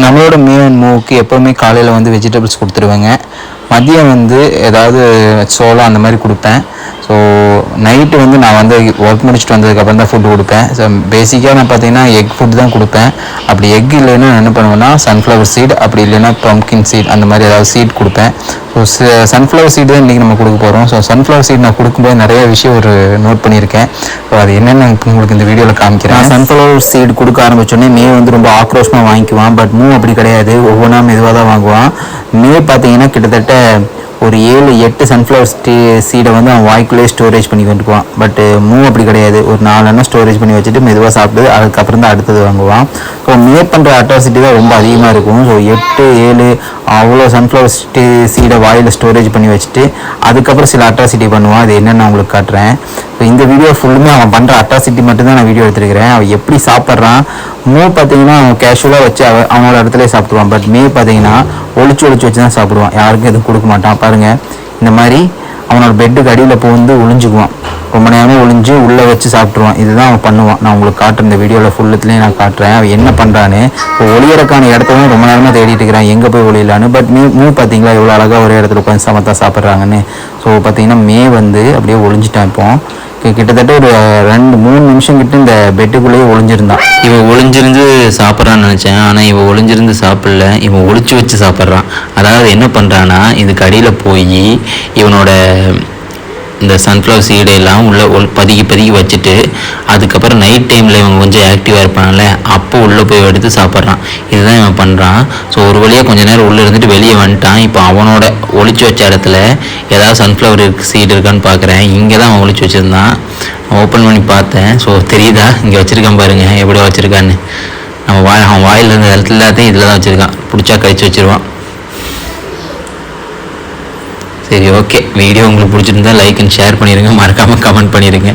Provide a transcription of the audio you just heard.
நம்மளோட me and மூவுக்கு எப்போவுமே காலையில் வந்து வெஜிடபிள்ஸ் கொடுத்துருவேங்க. மதியம் வந்து ஏதாவது சோளம் அந்த மாதிரி கொடுப்பேன். ஸோ நைட்டு வந்து நான் வந்து ஒர்க் முடிச்சுட்டு வந்ததுக்கப்புறம் தான் ஃபுட்டு கொடுப்பேன். ஸோ பேசிக்காக நான் பார்த்தீங்கன்னா எக் ஃபுட் தான் கொடுப்பேன். அப்படி எக் இல்லைன்னா என்ன பண்ணுவேன்னா சன்ஃப்ளவர் சீட், அப்படி இல்லைன்னா பம்ப்கின் சீட் அந்த மாதிரி ஏதாவது சீட் கொடுப்பேன். ஸோ சன்ஃப்ளவர் சீட் தான் இன்றைக்கி நம்ம கொடுக்க போகிறோம். ஸோ சன்ஃப்ளவர் சீட் நான் கொடுக்கும்போது நிறைய விஷயம் நோட் பண்ணியிருக்கேன். ஸோ அது என்னென்னு உங்களுக்கு இந்த வீடியோவில் காமிக்கிறேன். சன்ஃப்ளவர் சீட் கொடுக்க ஆரம்பித்தோடனே மே வந்து ரொம்ப ஆக்ரோஷமாக வாங்கிக்குவான். பட் மூ அப்படி கிடையாது, ஒவ்வொன்றா மெதுவாக தான் வாங்குவான். மே பார்த்தீங்கன்னா கிட்டத்தட்ட ஒரு 7-8 சன்ஃப்ளவர் சீடை வந்து அவன் வாய்க்குள்ளேயே ஸ்டோரேஜ் பண்ணி கொண்டுக்குவான். பட்டு மூ அப்படி கிடையாது, ஒரு 4 எண்ணம் ஸ்டோரேஜ் பண்ணி வச்சுட்டு மெதுவாக சாப்பிட்டு அதுக்கப்புறம் தான் அடுத்தது வாங்குவான். ஸோ மே பண்ணுற அட்ராசிட்டி தான் ரொம்ப அதிகமாக இருக்கும். ஸோ 8-7 அவ்வளோ சன்ஃப்ளவர் சீடை வாயில் ஸ்டோரேஜ் பண்ணி வச்சுட்டு அதுக்கப்புறம் சில அட்ராசிட்டி பண்ணுவான். அது என்னென்னு நான் உங்களுக்கு காட்டுறேன். ஸோ இந்த வீடியோ ஃபுல்லுமே அவன் பண்ணுற அட்ராசிட்டி மட்டும்தான் நான் வீடியோ எடுத்துருக்கிறேன். அவன் எப்படி சாப்பிட்றான். மூ பார்த்தீங்கன்னா அவன் கேஷுவலாக வச்சு அவனோட இடத்துல சாப்பிடுவான். பட் மே பார்த்தீங்கன்னா ஒளிச்சு வச்சு தான் சாப்பிடுவான். யாருக்கும் எதுவும் கொடுக்க மாட்டான். பாருங்கள், இந்த மாதிரி அவனோட பெட்டுக்கு அடியில் வந்து ஒளிஞ்சுக்குவான். ரொம்ப நேரமாக ஒளிஞ்சு உள்ளே வச்சு சாப்பிட்ருவான். இதுதான் அவன் பண்ணுவான். நான் உங்களுக்கு காட்டுறேன், இந்த வீடியோவில் ஃபுல்லுத்துலேயும் நான் காட்டுறேன் அவன் என்ன பண்ணுறான்னு. இப்போ ஒளியறக்கான இடத்தையும் ரொம்ப நேரமாக தேடிட்டு இருக்கிறான், எங்கே போய் ஒளியலான்னு. பட் மூ பார்த்தீங்களா எவ்வளோ அழகாக ஒரே இடத்துல உட்காந்து சமத்தா சாப்பிட்றாங்கன்னு. ஸோ பார்த்தீங்கன்னா மே வந்து அப்படியே ஒளிஞ்சிட்டான். இப்போ கிட்டத்தட்ட ஒரு 2-3 நிமிஷம் கிட்ட இந்த பெட்டுக்குள்ளேயே ஒளிஞ்சிருந்தான். இவன் ஒளிஞ்சிருந்து சாப்பிட்றான்னு நினச்சேன். ஆனால் இவன் ஒளிஞ்சிருந்து சாப்பிடல, இவன் ஒளிச்சு வச்சு சாப்பிட்றான். அதாவது என்ன பண்ணுறான்னா இதுக்கு அடியில் போய் இவனோட இந்த சன்ஃப்ளவர் சீடையெல்லாம் உள்ளே பதுக்கி வச்சுட்டு அதுக்கப்புறம் நைட் டைமில் இவன் கொஞ்சம் ஆக்டிவாக இருப்பான்ல, அப்போ உள்ளே போய் எடுத்து சாப்பிட்றான். இதுதான் இவன் பண்ணுறான். ஸோ ஒரு வழியாக கொஞ்சம் நேரம் உள்ளே இருந்துட்டு வெளியே வந்துட்டான். இப்போ அவனோட ஒளிச்சு வச்ச இடத்துல ஏதாவது சன்ஃப்ளவர் சீடு இருக்கான்னு பார்க்குறேன். இங்கே தான் அவன் ஒளிச்சு வச்சுருந்தான். ஓப்பன் பண்ணி பார்த்தேன். ஸோ தெரியுதா, இங்கே வச்சுருக்கான் பாருங்கள் எப்படி வச்சுருக்கான்னு. அவன் வாயில் இருந்த இடத்துல எல்லாத்தையும் இதில் தான் வச்சுருக்கான். பிடிச்சா கழிச்சு வச்சுருவான். சரி, ஓகே. வீடியோ உங்களுக்கு பிடிச்சிருந்தா லைக் அண்ட் ஷேர் பண்ணிடுங்க, மறக்காமல் கமெண்ட் பண்ணிடுங்க.